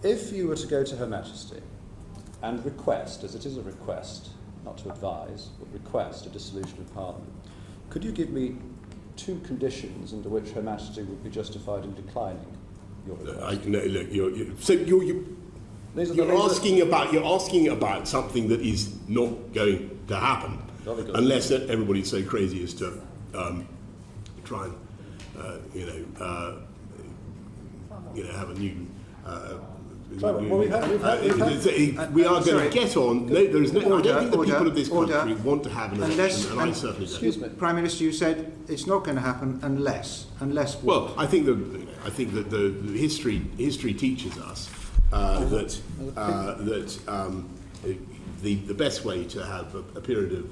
If you were to go to Her Majesty and request, as it is a request, not to advise, but request a dissolution of Parliament, could you give me 2 conditions under which Her Majesty would be justified in declining your request? You're asking about something that is not going to happen, unless everybody's so crazy as to try and have a new. We are going to get on. No, there is no. I don't think the people of this country want to have an election, and I certainly don't. Excuse me, Prime Minister, you said it's not going to happen unless what? Well, I think that the history teaches us that the best way to have a period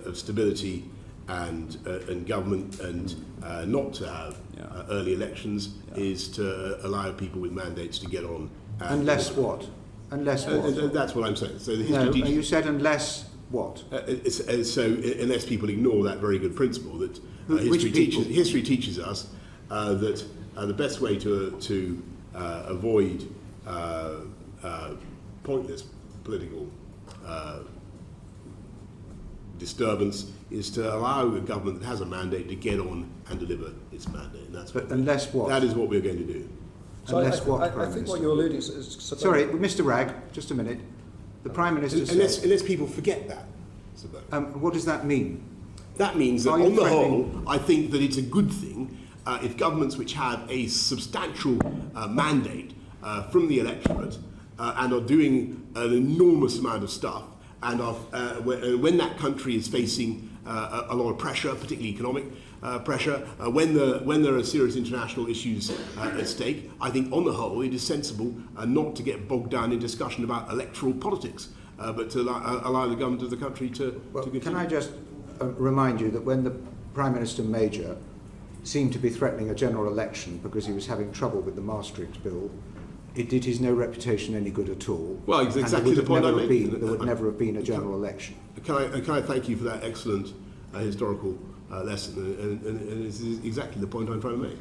of stability and government and not to have early elections is to allow people with mandates to get on. Unless what? Unless what? That's what I'm saying. So the history teaches, you said unless what? So unless people ignore that very good principle that history teaches us that the best way to avoid pointless political disturbance is to allow a government that has a mandate to get on and deliver its mandate. And that's unless what? That is what we're going to do. So I think what you're alluding to is... Sorry, Mr. Ragg, just a minute. The Prime Minister said... Unless people forget that. What does that mean? That means that, on the whole, I think that it's a good thing if governments which have a substantial mandate from the electorate and are doing an enormous amount of stuff, and when that country is facing a lot of pressure, particularly economic pressure, when there are serious international issues at stake, I think on the whole it is sensible not to get bogged down in discussion about electoral politics, but to allow the government of the country to continue. Can I just remind you that when the Prime Minister Major seemed to be threatening a general election because he was having trouble with the Maastricht Bill, it did his no reputation any good at all. Well, it's exactly the point I made. There would never have been a general election. Can I thank you for that excellent historical lesson, and it's exactly the point I'm trying to make.